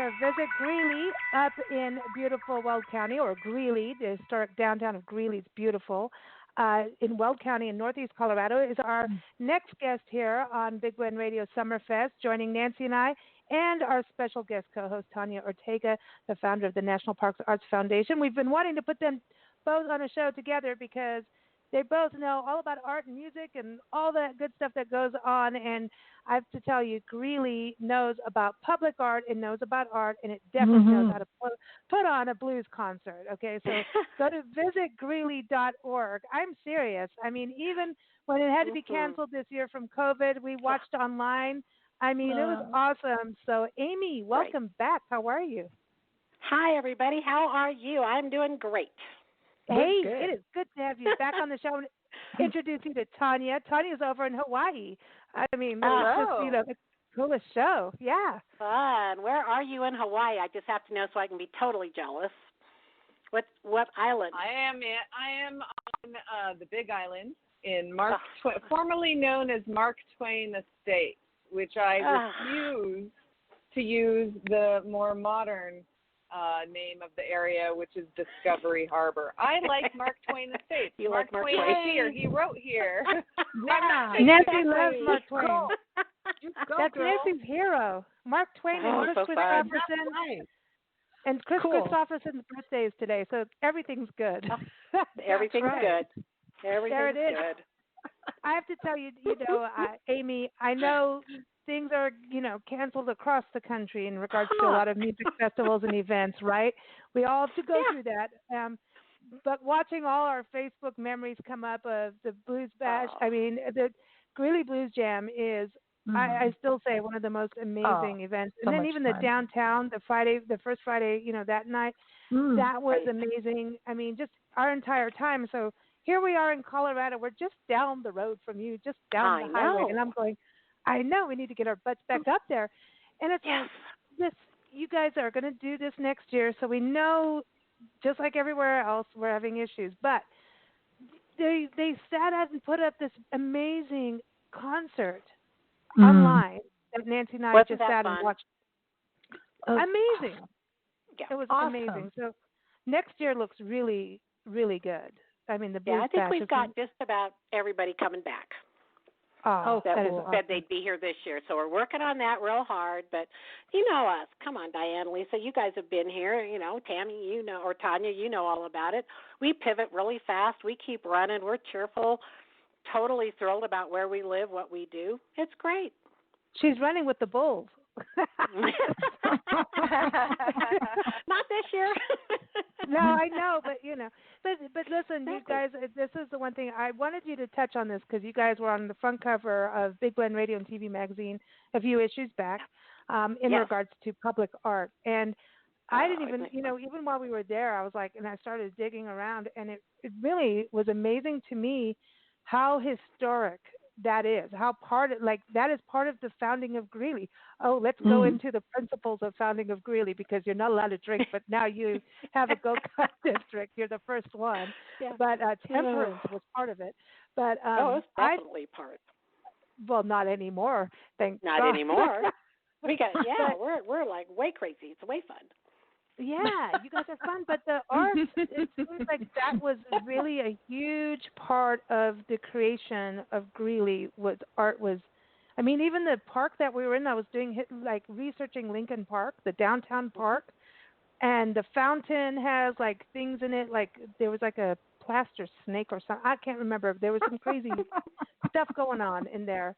to visit Greeley up in beautiful Weld County, or Greeley, the historic downtown of Greeley. It's beautiful. In Weld County in northeast Colorado is our next guest here on Big Blend Radio Summerfest, joining Nancy and I and our special guest co-host Tanya Ortega, the founder of the National Parks Arts Foundation. We've been wanting to put them both on a show together because they both know all about art and music and all that good stuff that goes on. And I have to tell you, Greeley knows about public art and knows about art, and it definitely knows how to put on a blues concert. Okay, so go to visitgreeley.org. I'm serious. I mean, even when it had to be canceled this year from COVID, we watched online. I mean, it was awesome. So, Amy, welcome back. How are you? Hi, everybody. How are you? I'm doing great. Hey, it is good to have you back on the show. Introduce you to Tanya. Tanya's over in Hawaii. I mean, it's just, the coolest show. Yeah. Fun. Where are you in Hawaii? I just have to know so I can be totally jealous. What island? I am on the Big Island in formerly known as Mark Twain Estate, which I refuse to use the more modern name of the area, which is Discovery Harbor. I like Mark Twain Estates. Mark Twain is here. He wrote here. Nancy loves Mark Twain. That's Nancy's hero. Mark Twain and Chris Christopherson. And Chris Christopherson's birthday is today, so everything's good. Everything's good. Everything's good. I have to tell you, Amy, I know things are, canceled across the country in regards to a lot of music festivals and events, right? We all have to go through that. But watching all our Facebook memories come up of the Blues Bash, I mean, the Greeley Blues Jam is, I still say, one of the most amazing events. And then even the downtown, the first Friday, that night, that was amazing. I mean, just our entire time. So here we are in Colorado. We're just down the road from you, just down the highway. And I'm going, I know we need to get our butts back up there. And it's this, you guys are going to do this next year. So we know, just like everywhere else, we're having issues. But they sat out and put up this amazing concert online that Nancy and I just sat and watched. Amazing. Yeah. It was amazing. So next year looks really, really good. I mean, the Blues I think we've got just about everybody coming back. Said they'd be here this year. So we're working on that real hard. But you know us. Come on, Diane, Lisa, you guys have been here. Tammy, or Tanya, you know all about it. We pivot really fast. We keep running. We're cheerful, totally thrilled about where we live, what we do. It's great. She's running with the Bulls. Not this year. No, I know, but but listen, you guys, this is the one thing I wanted you to touch on this because you guys were on the front cover of Big Blend Radio and TV magazine a few issues back in regards to public art, and I didn't even, even while we were there, I was like, and I started digging around, and it really was amazing to me how historic that is, that is part of the founding of Greeley. Oh, let's go into the principles of founding of Greeley because you're not allowed to drink, but now you have a go-kart district. You're the first one. Yeah. But temperance was part of it. But it's definitely part. Well, not anymore. Thank God. Not anymore. We're like way crazy. It's way fun. Yeah, you guys are fun, but the art, it seems like that was really a huge part of the creation of Greeley. I mean, even the park that we were in, I was doing researching Lincoln Park, the downtown park, and the fountain has things in it, there was a plaster snake or something. I can't remember. There was some crazy stuff going on in there.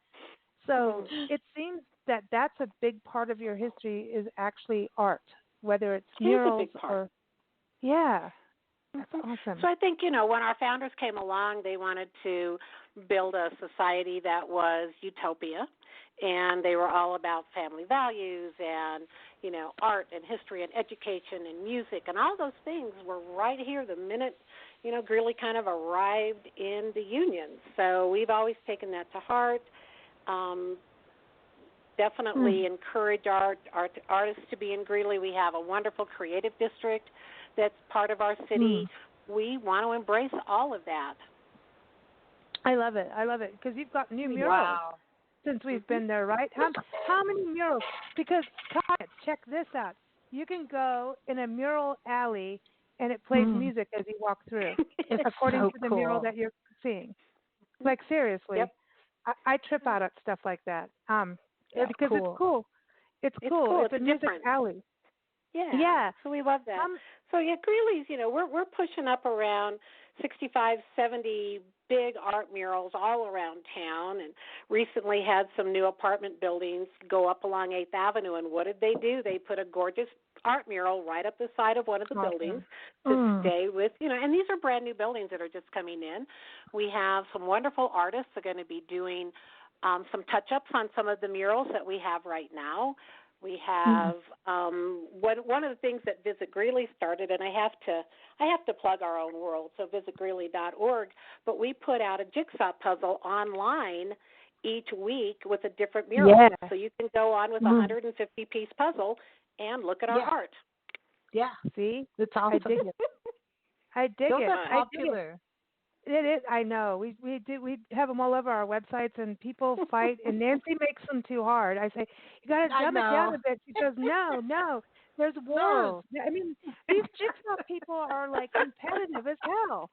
So it seems that that's a big part of your history is actually art. Whether it's murals or, that's awesome. So I think, when our founders came along, they wanted to build a society that was utopia, and they were all about family values and, art and history and education and music, and all those things were right here the minute, Greeley kind of arrived in the Union. So we've always taken that to heart. Definitely encourage artists to be in Greeley. We have a wonderful creative district that's part of our city. We want to embrace all of that. I love it because you've got new murals since we've been there, right? How many murals? Because check this out. you can go in a mural alley and it plays music as you walk through, according to the mural that you're seeing. Like seriously, Yep. I trip out at stuff like that. Because cool. it's cool. It's cool. It's a music different alley. Yeah. Yeah. So we love that. So yeah, Greeley's, we're pushing up around 65, 70 big art murals all around town, and recently had some new apartment buildings go up along 8th Avenue. And what did they do? They put a gorgeous art mural right up the side of one of the buildings to stay with, and these are brand new buildings that are just coming in. We have some wonderful artists that are going to be doing some touch-ups on some of the murals that we have right now. We have one of the things that Visit Greeley started, and I have to plug our own world, so visitgreeley.org, but we put out a jigsaw puzzle online each week with a different mural. Yeah. So you can go on with a 150-piece puzzle and look at our art. Yeah. See? It's awesome. I dig it. I dig Those it. are popular. It is. I know. We have them all over our websites, and people fight. And Nancy makes them too hard. I say, you got to dumb it down a bit. She goes, no. There's wars. I mean, these jigsaw people are like competitive as hell.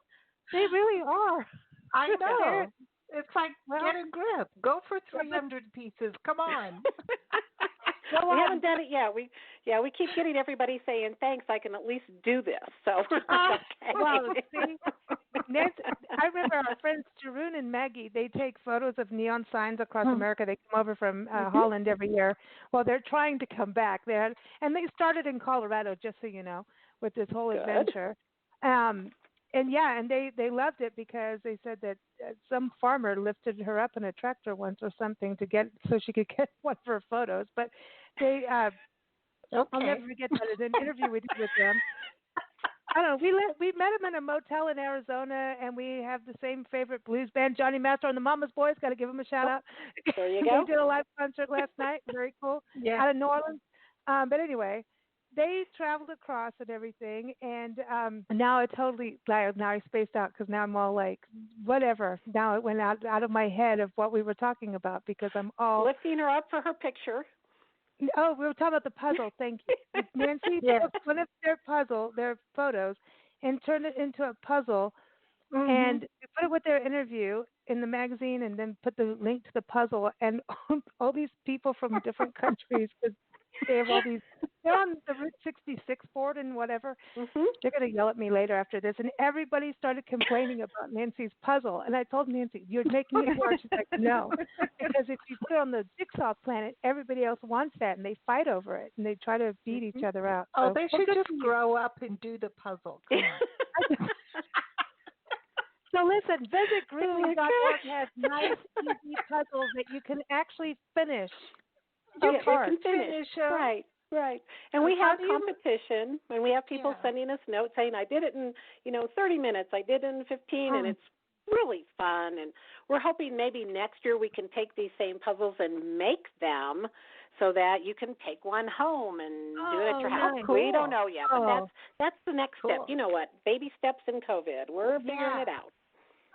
They really are. I know. It's like, get a grip. Go for 300 pieces. Come on. Well, we haven't done it yet. We keep getting everybody saying thanks. I can at least do this. So well, see, Nancy, I remember our friends Jeroen and Maggie. They take photos of neon signs across America. They come over from Holland every year. Well, they're trying to come back there, and they started in Colorado, just so you know, with this whole adventure. And they loved it because they said that some farmer lifted her up in a tractor once or something so she could get one for her photos. But they, I'll never forget that in an interview we did with them. I don't know. We met them in a motel in Arizona, and we have the same favorite blues band, Johnny Master and the Mama's Boys. Got to give them a shout out. There you go. They did a live concert last night. Very cool. Yeah. Out of New Orleans. But anyway. They traveled across and everything, and now I spaced out because now I'm all like, whatever. Now it went out of my head of what we were talking about because I'm all lifting her up for her picture. Oh, we were talking about the puzzle. Thank you. Nancy took one of their photos, and turned it into a puzzle, and put it with their interview in the magazine, and then put the link to the puzzle, and all these people from different countries. They have all these. They're on the Route 66 board and whatever. They're going to yell at me later after this. And everybody started complaining about Nancy's puzzle. And I told Nancy, "You're making it worse." She's like, "No, because if you put it on the Jigsaw Planet, everybody else wants that, and they fight over it, and they try to beat each other out." Oh, so, they should just grow up and do the puzzle. So listen, visit Greeley.org has nice, easy puzzles that you can actually finish. You can finish. Right. And we have competition, and we have people sending us notes saying, I did it in, 30 minutes, I did it in 15, and it's really fun. And we're hoping maybe next year we can take these same puzzles and make them so that you can take one home and do it at your house. Cool. We don't know yet, but that's the next step. You know what? Baby steps in COVID. We're figuring it out.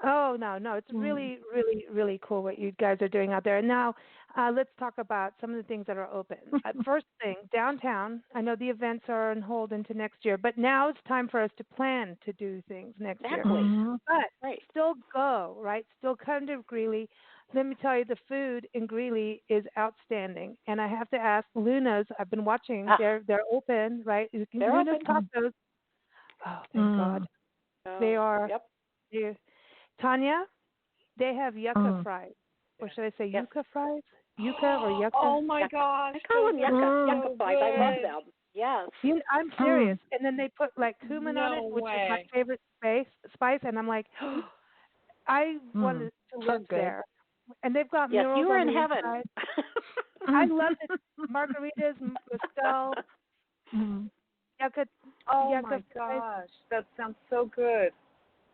Oh, no. It's really, really, really cool what you guys are doing out there. And now let's talk about some of the things that are open. First thing, downtown, I know the events are on hold into next year, but now it's time for us to plan to do things next year. But still go, right? Still come to Greeley. Let me tell you, the food in Greeley is outstanding. And I have to ask, Luna's, I've been watching. They're open, right? They're Luna's open. Tacos. Oh, thank God. They are. Yep. Tanya, they have yucca fries. Or should I say yucca fries? Yucca or yucca? Oh, my gosh. I call them yucca fries. I love them. Yes. I'm serious. And then they put like cumin on it, which is my favorite spice. And I'm like, I wanted to live there. And they've got murals you were on in the heaven. inside. I love it. Margaritas, mezcal, yucca. Oh, yucca my gosh. That sounds so good.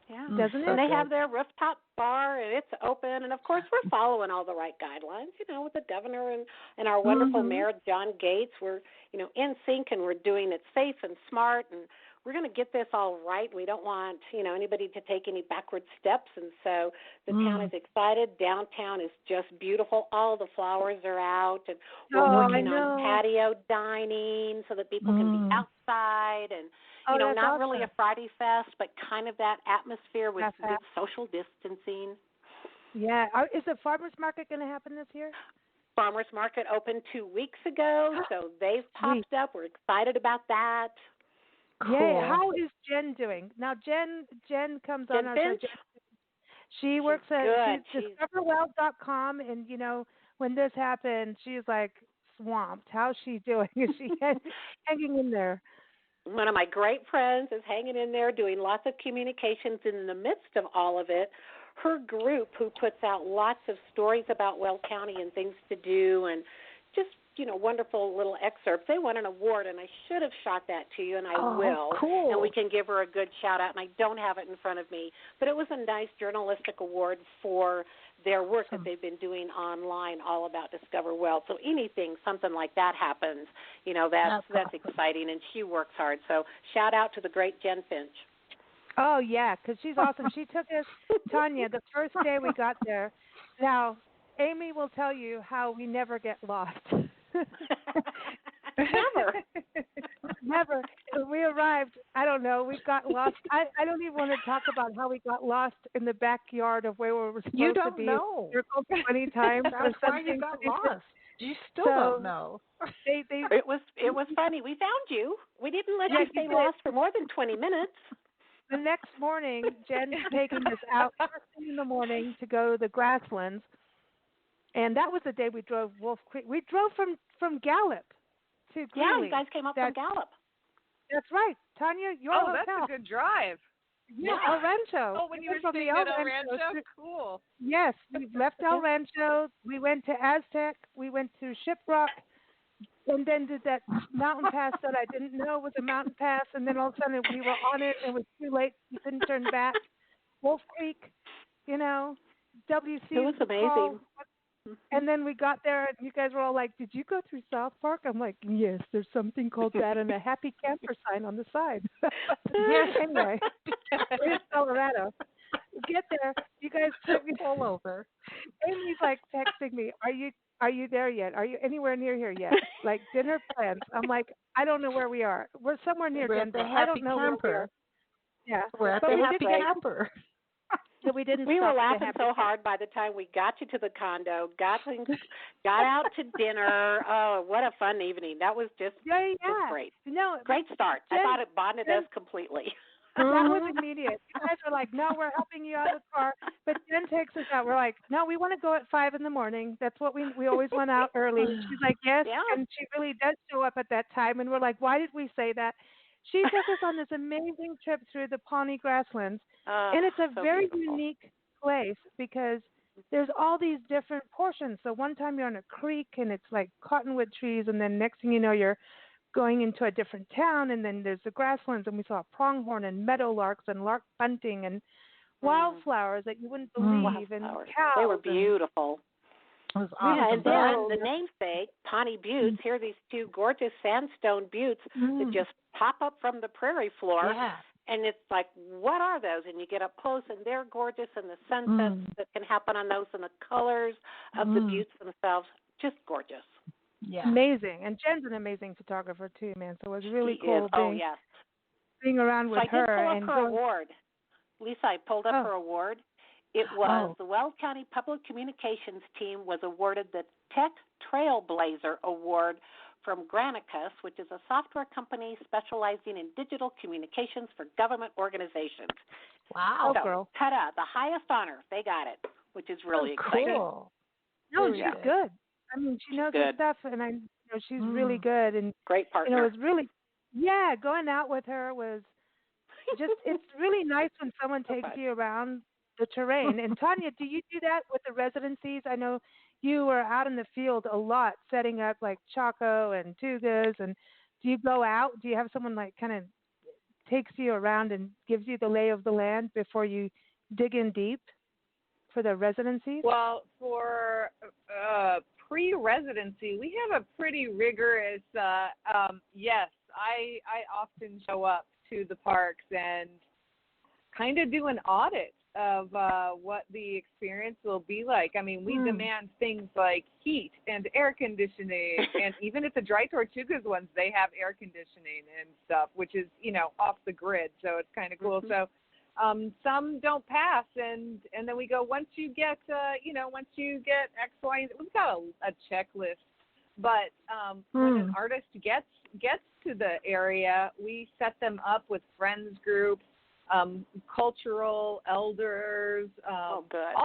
Yeah, doesn't it? And they have their rooftop bar, and it's open. And, of course, we're following all the right guidelines, with the governor and our wonderful mayor, John Gates. We're, in sync, and we're doing it safe and smart. And we're going to get this all right. We don't want, anybody to take any backward steps. And so the town is excited. Downtown is just beautiful. All the flowers are out, and we're working on patio dining so that people can be outside and, not awesome. Really a Friday fest, but kind of that atmosphere with social distancing. Yeah. Is the farmers market going to happen this year? Farmers market opened 2 weeks ago, so they've popped up. We're excited about that. Cool. Yeah. How is Jen doing? Now, Jen comes on our show. She works at discoverweld.com, and, when this happened, she's like swamped. How's she doing? Is she hanging in there? One of my great friends is hanging in there doing lots of communications in the midst of all of it. Her group, who puts out lots of stories about Weld County and things to do and just, wonderful little excerpts, they won an award, and I should have shot that to you, and I will. Cool. And we can give her a good shout-out, and I don't have it in front of me. But it was a nice journalistic award for their work that they've been doing online all about Discover Weld. So something like that happens, that's exciting, and she works hard. So shout-out to the great Jen Finch. Oh, yeah, because she's awesome. She took us, Tanya, the first day we got there. Now, Amy will tell you how we never get lost. Never. We arrived, I don't know, we got lost. I don't even want to talk about how we got lost in the backyard of where we were supposed to be. You don't know. Circled 20 times. That's why you got lost. You still don't know. It was funny. We found you. We didn't let you stay lost for more than 20 minutes. The next morning, Jen's taking us out first thing in the morning to go to the grasslands. And that was the day we drove Wolf Creek. We drove from Gallup to Greeley. Yeah, you guys came up from Gallup. That's right. Tanya, your hotel. That's a good drive. Yeah, El Rancho. Oh, when you were staying at El Rancho? Cool. Yes, we left El Rancho. We went to Aztec. We went to Shiprock. And then did that mountain pass that I didn't know was a mountain pass. And then all of a sudden we were on it and it was too late. We couldn't turn back. Wolf Creek, WC. It was amazing. And then we got there, and you guys were all like, "Did you go through South Park?" I'm like, "Yes, there's something called that and a happy camper sign on the side." Yes, anyway, here's Colorado. Get there. You guys took me all over. Amy's like texting me, Are you there yet? Are you anywhere near here yet? Like dinner plans. I'm like, I don't know where we are. We're somewhere near Denver. I don't know where we are. Yeah, we're at the happy camper. So we didn't. We were laughing so hard by the time we got you to the condo, got out to dinner. Oh, what a fun evening! That was just was great. No, great start. I thought it bonded us completely. That was immediate. You guys were like, "No, we're helping you out of the car." But Jen takes us out. We're like, "No, we want to go at 5 a.m. That's what we always went out early." She's like, "Yes," and she really does show up at that time. And we're like, "Why did we say that?" She took us on this amazing trip through the Pawnee Grasslands, and it's a very unique place because there's all these different portions. So one time you're on a creek and it's like cottonwood trees, and then next thing you know you're going into a different town, and then there's the grasslands, and we saw pronghorn and meadowlarks and lark bunting and wildflowers that you wouldn't believe, and cows. They were beautiful. It was awesome. Yeah, and then the namesake, Pawnee Buttes, here are these two gorgeous sandstone buttes that just pop up from the prairie floor. Yeah. And it's like, what are those? And you get up close, and they're gorgeous, and the sunsets that can happen on those, and the colors of the buttes themselves, just gorgeous. Yeah. Amazing. And Jen's an amazing photographer, too, man. So it was really cool being around with her. I did pull up her award. Lisa, I pulled up her award. It was the Weld County Public Communications team was awarded the Tech Trailblazer Award from Granicus, which is a software company specializing in digital communications for government organizations. Wow, so, girl. Ta-da, the highest honor. They got it, which is really exciting. Cool. No, she's good. I mean, she knows her stuff, and she's really good. And great partner. It was really, going out with her was just, it's really nice when someone takes you around the terrain. And Tanya, do you do that with the residencies? I know you were out in the field a lot setting up like Chaco and Tugas, and do you go out? Do you have someone like kind of takes you around and gives you the lay of the land before you dig in deep for the residencies? Well, for pre-residency, we have a pretty rigorous, yes, I often show up to the parks and kind of do an audit of what the experience will be like. I mean, we demand things like heat and air conditioning, and even at the Dry Tortugas ones, they have air conditioning and stuff, which is, off the grid, so it's kind of cool. So some don't pass, and then we go, once you get X, Y, we've got a checklist. But when an artist gets to the area, we set them up with friends groups, cultural elders, all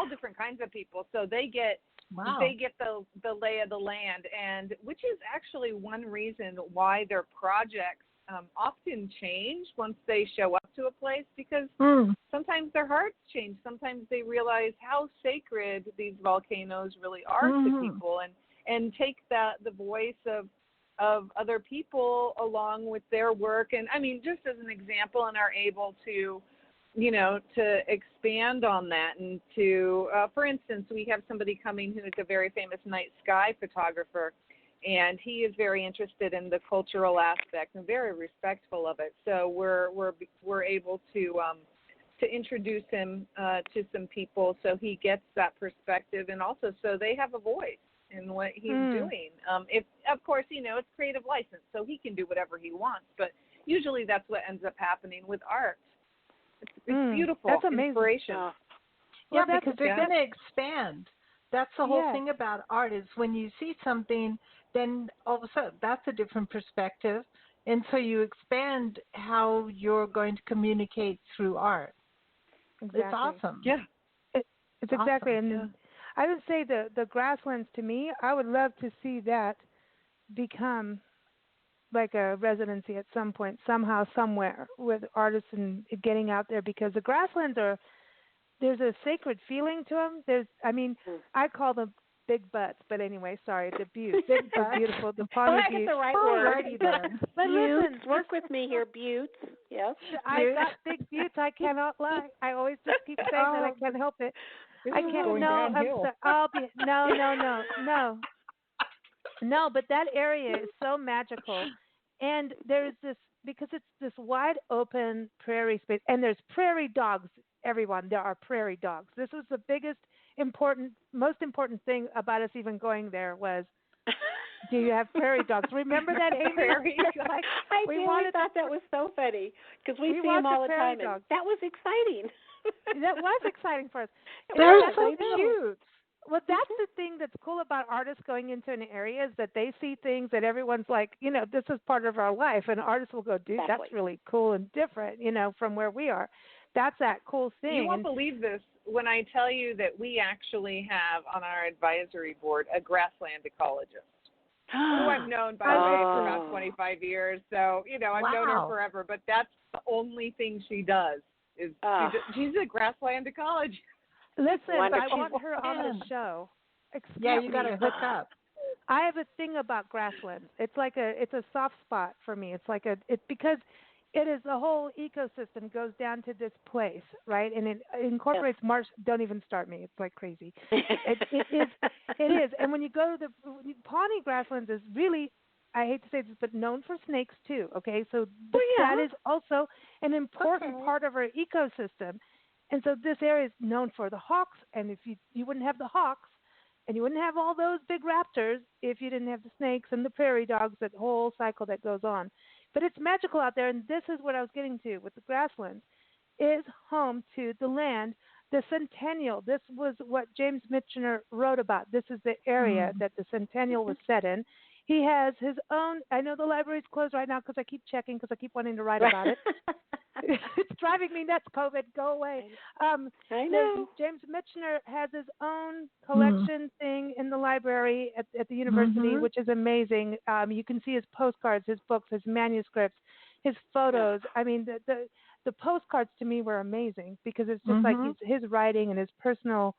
different kinds of people. So they get the lay of the land, and which is actually one reason why their projects often change once they show up to a place, because sometimes their hearts change. Sometimes they realize how sacred these volcanoes really are to people, and take the voice of other people along with their work. And I mean, just as an example, and are able to, to expand on that, and to, for instance, we have somebody coming who is a very famous night sky photographer, and he is very interested in the cultural aspect and very respectful of it. So we're able to introduce him to some people, so he gets that perspective, and also so they have a voice in what he's doing. If, of course, it's creative license, so he can do whatever he wants, but usually that's what ends up happening with art. It's beautiful. That's amazing. Inspiration. Yeah, because they're going to expand. That's the whole thing about art, is when you see something, then all of a sudden that's a different perspective, and so you expand how you're going to communicate through art. Exactly. It's awesome. Yeah. It's awesome. exactly. And I would say the grasslands, to me, I would love to see that become like a residency at some point, somehow, somewhere, with artists and getting out there, because the grasslands there's a sacred feeling to them. I call them big butts, but anyway, sorry, the buttes. Big butts. Beautiful, the Pawnee buttes. the right word. But listen, work with me here, buttes. Yes. I got big buttes. I cannot lie. I always just keep saying that. I can't help it. I can't. No, I'm sorry. No. But that area is so magical, and there's this, because it's this wide open prairie space, and there's prairie dogs. Everyone, there are prairie dogs. This was the most important thing about us even going there was, do you have prairie dogs? Remember that, Amy? Prairie dogs. I thought that was so funny, because we see them all the time. And that was exciting. That was exciting for us. They're so cute. Well, that's the thing that's cool about artists going into an area, is that they see things that everyone's like, this is part of our life. And artists will go, dude, that's really cool and different, from where we are. That's that cool thing. You won't believe this when I tell you that we actually have on our advisory board a grassland ecologist who I've known, by the way, for about 25 years. So, I've known her forever, but that's the only thing she does. She's a grassland ecologist. Listen, I want her on the show. Yeah, you got to hook up. I have a thing about grasslands. It's like it's a soft spot for me. It's because it is, the whole ecosystem goes down to this place, right? And it incorporates marsh. Don't even start me. It's like crazy. It is. And when you go to the Pawnee grasslands, is really, I hate to say this, but known for snakes too. Okay, so that is also an important part of our ecosystem. And so this area is known for the hawks. And if you wouldn't have the hawks, and you wouldn't have all those big raptors if you didn't have the snakes and the prairie dogs, that whole cycle that goes on. But it's magical out there, and this is what I was getting to with the grasslands, is home to the land, the Centennial. This was what James Michener wrote about. This is the area that the Centennial was set in. He has his own, I know the library's closed right now because I keep checking, because I keep wanting to write about it. It's driving me nuts, COVID. Go away. I know. James Michener has his own collection thing in the library at the university, which is amazing. You can see his postcards, his books, his manuscripts, his photos. I mean, the postcards to me were amazing, because it's just like his writing and his personal.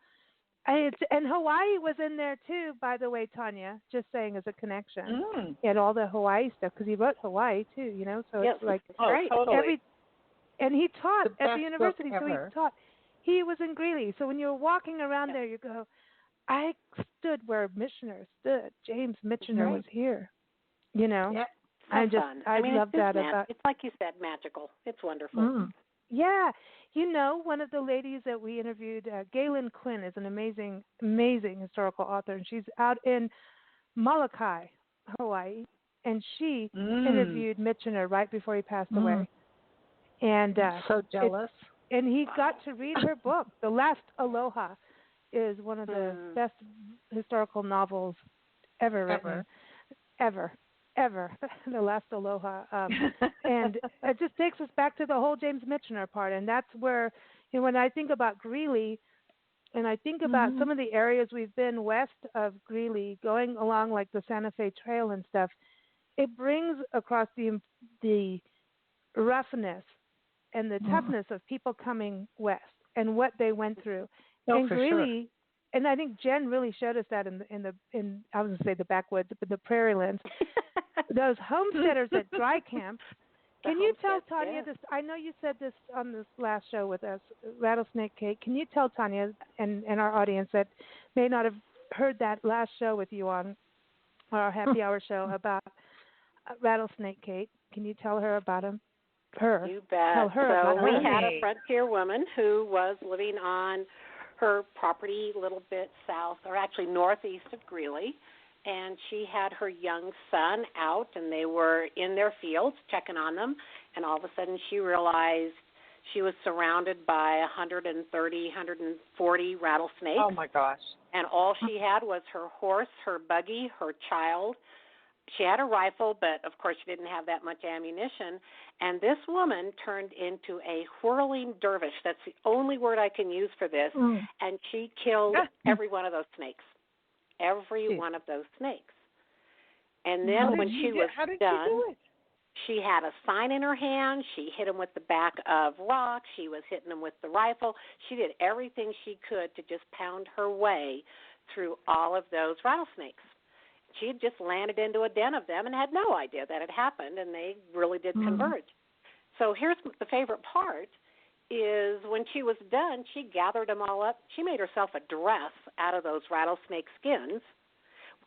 And Hawaii was in there too, by the way, Tanya. Just saying, as a connection. He had all the Hawaii stuff, because he wrote Hawaii too. So it's like totally. And he taught at the university, so he taught. He was in Greeley, so when you were walking around there, you go, I stood where Michener stood. James Michener was here, Yeah. So fun. I mean, love that about. It's like you said, magical. It's wonderful. Yeah, one of the ladies that we interviewed, Galen Quinn, is an amazing, amazing historical author, and she's out in Molokai, Hawaii, and she interviewed Michener right before he passed away. And so jealous. And he got to read her book. The Last Aloha is one of the best historical novels ever written. Ever. The Last Aloha. And it just takes us back to the whole James Michener part. And that's where, when I think about Greeley, and I think about some of the areas we've been west of Greeley, going along like the Santa Fe Trail and stuff, it brings across the roughness and the toughness of people coming west and what they went through. And Greeley, and I think Jen really showed us that in I was going to say the backwoods, but the prairie lands. Those homesteaders at dry camp. Can you tell Tanya this? I know you said this on this last show with us, Rattlesnake Kate. Can you tell Tanya and our audience that may not have heard that last show with you on our happy hour show about Rattlesnake Kate? Can you tell her about him? You bet. Tell her so about we her. had a frontier woman who was living on her property a little bit south, or actually northeast of Greeley, and she had her young son out, and they were in their fields checking on them, and all of a sudden she realized she was surrounded by 130, 140 rattlesnakes. Oh, my gosh. And all she had was her horse, her buggy, her child. She had a rifle, but, of course, she didn't have that much ammunition. And this woman turned into a whirling dervish. That's the only word I can use for this. And she killed every one of those snakes. Every one of those snakes. And then when she was done, she had a sign in her hand. She hit him with the back of rocks. She was hitting him with the rifle. She did everything she could to just pound her way through all of those rattlesnakes. She had just landed into a den of them and had no idea that had happened, and they really did converge. So here's the favorite part is when she was done, she gathered them all up. She made herself a dress out of those rattlesnake skins,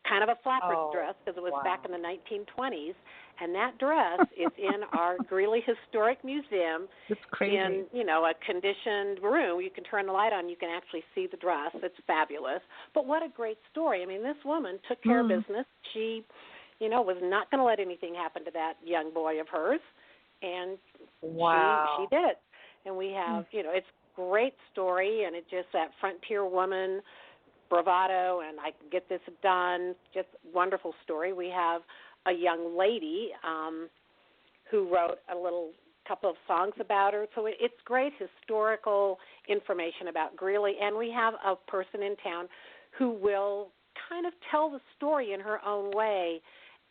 kind of a flapper dress because it was back in the 1920s. And that dress is in our Greeley Historic Museum. It's crazy. In, a conditioned room. You can turn the light on. You can actually see the dress. It's fabulous. But what a great story. I mean, this woman took care of business. She, was not going to let anything happen to that young boy of hers. And she did it. And we have, it's a great story, and it's just that frontier woman bravado, and I can get this done, just wonderful story. We have a young lady who wrote a little couple of songs about her. So it's great historical information about Greeley, and we have a person in town who will kind of tell the story in her own way,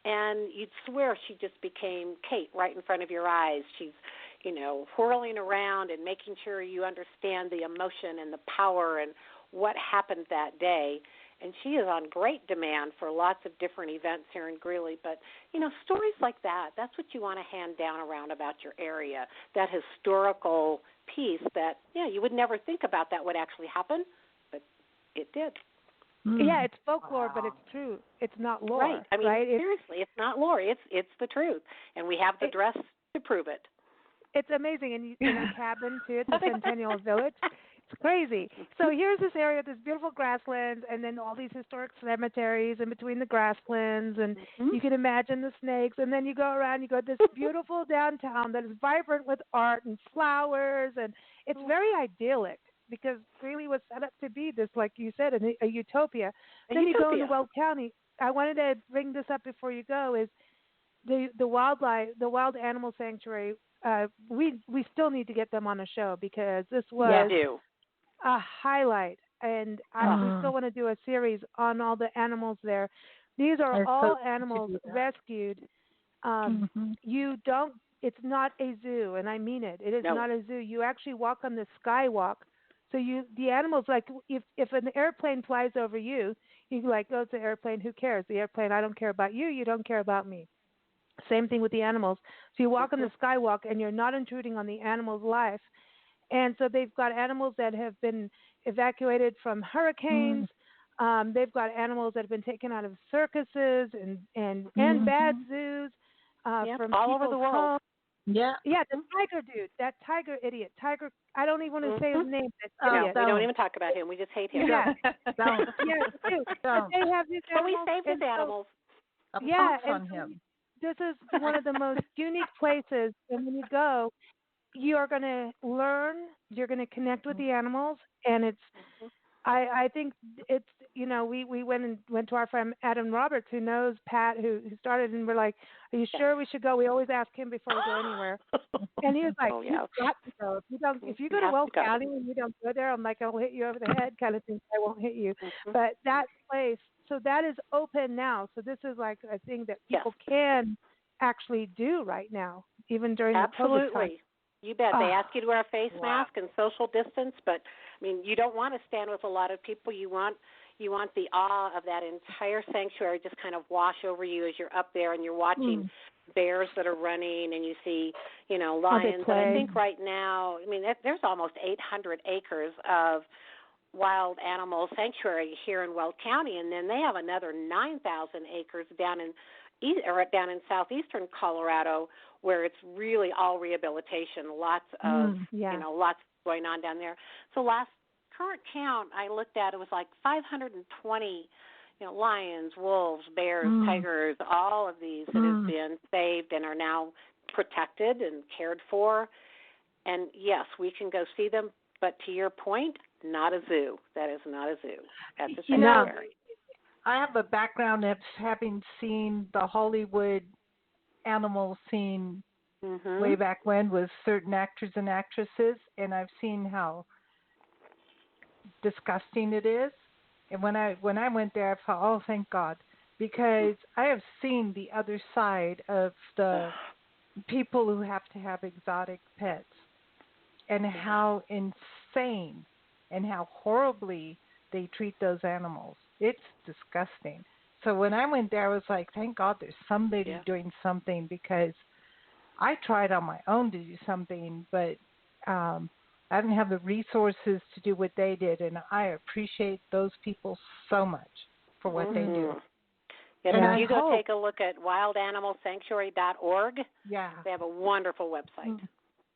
and you'd swear she just became Kate right in front of your eyes. She's whirling around and making sure you understand the emotion and the power and what happened that day. And she is on great demand for lots of different events here in Greeley. But, stories like that, that's what you want to hand down around about your area, that historical piece that, you would never think about that would actually happen, but it did. Yeah, it's folklore, but it's true. It's not lore. Right. I mean, seriously, it's not lore. It's the truth. And we have the dress to prove it. It's amazing. And in a cabin, too, at the Centennial Village. It's crazy. So here's this area, this beautiful grasslands, and then all these historic cemeteries in between the grasslands, and you can imagine the snakes. And then you go around, you go to this beautiful downtown that is vibrant with art and flowers, and it's very idyllic because Greeley was set up to be this, like you said, a utopia. Then you go into Weld County. I wanted to bring this up before you go. Is the wild animal sanctuary? We still need to get them on a show because this was a highlight, and we still want to do a series on all the animals there. These are all animals rescued. It's not a zoo, and I mean it. It is not a zoo. You actually walk on the skywalk. So the animals, like if an airplane flies over you, you like, oh, it's an airplane. Who cares? The airplane. I don't care about you. You don't care about me. Same thing with the animals. So you walk on the skywalk, and you're not intruding on the animal's life. And so they've got animals that have been evacuated from hurricanes. They've got animals that have been taken out of circuses and bad zoos. from all over the people's world. homes. Yeah. Yeah, the tiger dude, that tiger idiot, tiger. I don't even want to say his name. That No, idiot. we don't even talk about him. We just hate him. Yeah, Don't. yeah, too. But they have these But we animals. saved his animals. Yeah, on and him. this is one of the most unique places. And when you go, you are going to learn. You're going to connect with the animals, and it's. I think it's we went to our friend Adam Roberts, who knows Pat, who started, and we're like, are you sure we should go? We always ask him before we go anywhere, and he was like, Oh, you've yeah. got to go. If you go to Weld County and you don't go there, I'm like, I'll hit you over the head, kind of thing. I won't hit you, but that place, so that is open now. So this is like a thing that people can actually do right now, even during the COVID time. You bet. They ask you to wear a face mask and social distance, but I mean, you don't want to stand with a lot of people. You want the awe of that entire sanctuary just kind of wash over you as you're up there and you're watching bears that are running, and you see, lions. And I think right now, I mean, there's almost 800 acres of wild animal sanctuary here in Weld County, and then they have another 9,000 acres down in southeastern Colorado, where it's really all rehabilitation. Lots of lots going on down there. So last current count I looked at, it was like 520, lions, wolves, bears, tigers, all of these that have been saved and are now protected and cared for. And yes, we can go see them, but to your point, not a zoo. That is not a zoo. That's a sanctuary. I have a background of having seen the Hollywood animal scene way back when with certain actors and actresses, and I've seen how disgusting it is. And when I went there, I thought, oh, thank God, because I have seen the other side of the people who have to have exotic pets, and how insane and how horribly they treat those animals. It's disgusting. So when I went there, I was like, thank God there's somebody doing something, because I tried on my own to do something, but I didn't have the resources to do what they did, and I appreciate those people so much for what they do. And if you go take a look at wildanimalsanctuary.org, they have a wonderful website.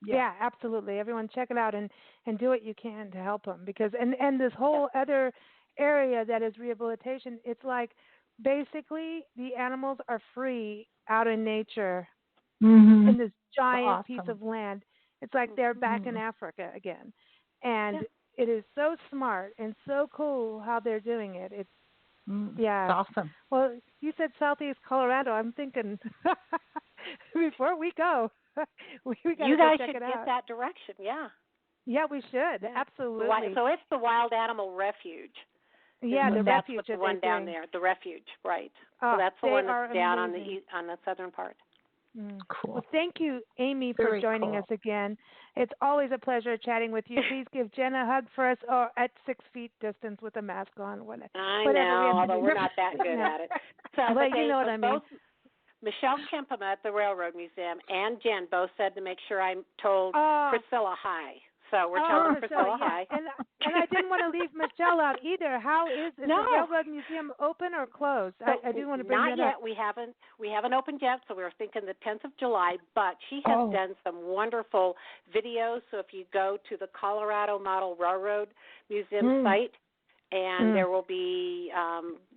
Yeah, absolutely. Everyone check it out and do what you can to help them, because and this whole other area that is rehabilitation, it's like basically the animals are free out in nature in this giant piece of land. It's like they're back in Africa again. And it is so smart and so cool how they're doing it. It's it's awesome. Well, you said Southeast Colorado. I'm thinking before we go, we got to go check it out. You guys should get that direction, Yeah, we should. Absolutely. So it's the Wild Animal Refuge. Yeah, the that's refuge. The one down there, the refuge, right. Oh, so that's the one that's down amazing. on the southern part. Cool. Well, thank you, Amy, for joining us again. It's always a pleasure chatting with you. Please give Jen a hug for us, or at 6 feet distance with a mask on. I know, although we're not that good at it. So, but you know what I mean. Michelle Kempema at the Railroad Museum and Jen both said to make sure I told Priscilla hi. So we're telling Priscilla hi. And I didn't want to leave Michelle out either. How is the Railroad Museum open or closed? So I do want to bring that up. Not yet. We haven't opened yet, so we were thinking the 10th of July. But she has done some wonderful videos. So if you go to the Colorado Model Railroad Museum site, and there will be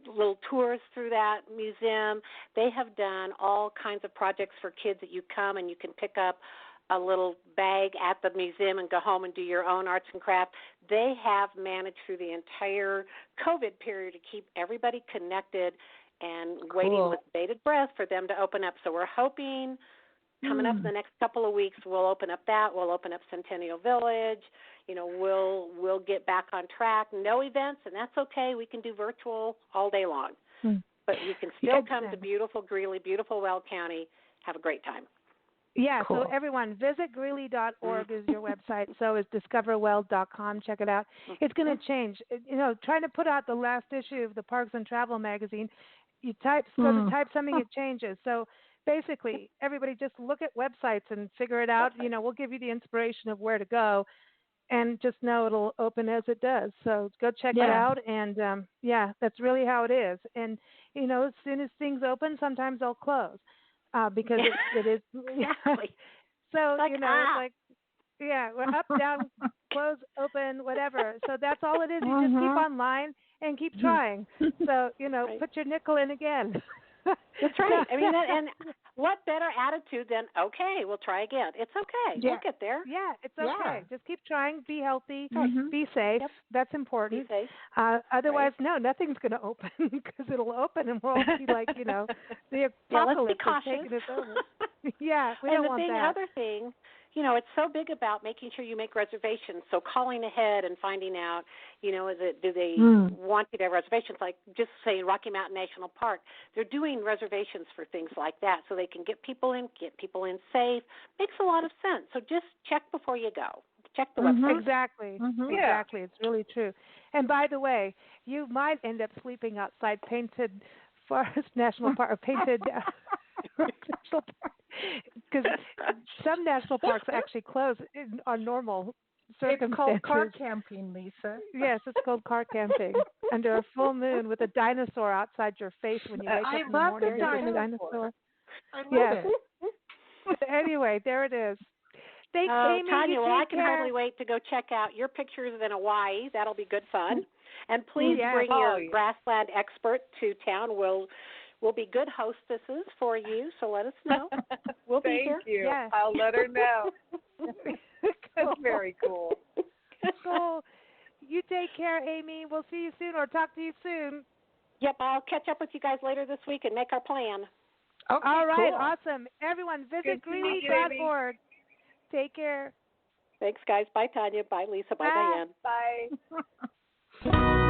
little tours through that museum. They have done all kinds of projects for kids that you come and you can pick up a little bag at the museum and go home and do your own arts and crafts. They have managed through the entire COVID period to keep everybody connected and waiting with bated breath for them to open up. So we're hoping coming up in the next couple of weeks we'll open up that. We'll open up Centennial Village. We'll get back on track. No events, and that's okay. We can do virtual all day long. But you can still come to beautiful Greeley, beautiful Weld County, have a great time. Yeah, so everyone, visit Greeley.org is your website. So is discoverweld.com. Check it out. It's going to change. Trying to put out the last issue of the Parks and Travel magazine, you go to type something, it changes. So basically, everybody just look at websites and figure it out. We'll give you the inspiration of where to go, and just know it'll open as it does. So go check it out. And, that's really how it is. And, as soon as things open, sometimes they'll close. because it is. Exactly. So Like, it's like, yeah, we're up, down, close, open, whatever. So that's all it is. You just keep online and keep trying. So Right. put your nickel in again. That's right. I mean, and what better attitude than, okay, we'll try again. It's okay. Yeah. We'll get there. Yeah, it's okay. Yeah. Just keep trying. Be healthy. Mhm. Be safe. Yep. That's important. Be safe. Otherwise, no, nothing's going to open because it'll open and we'll all be like, the Yeah, let's be apocalypse is cautious. taking us over. Yeah, we and don't the want thing, that. other thing, it's so big about making sure you make reservations. So calling ahead and finding out, do they want you to have reservations? Like just say Rocky Mountain National Park, they're doing reservations for things like that, so they can get people in safe. Makes a lot of sense. So just check before you go. Check the website. Exactly. Exactly. It's really true. And by the way, you might end up sleeping outside Painted Forest National Park, or Painted National Park, because some national parks actually close on normal circumstances. It's called car camping, Lisa. Yes, it's called car camping under a full moon with a dinosaur outside your face when you wake up in the morning. I love the dinosaur. I love it. Anyway, there it is. Thanks, Amy. Tanya, you I take can care. hardly wait to go check out your pictures in Hawaii. That'll be good fun. And please bring your grassland expert to town. We'll be good hostesses for you, so let us know. We'll be here. Thank you. Yeah. I'll let her know. That's very cool. Cool. You take care, Amy. We'll see you soon or talk to you soon. Yep, I'll catch up with you guys later this week and make our plan. Okay, all right, cool. awesome. Everyone, visit Greeley.org. Take care. Thanks, guys. Bye, Tanya. Bye, Lisa. Bye, Diane. Bye.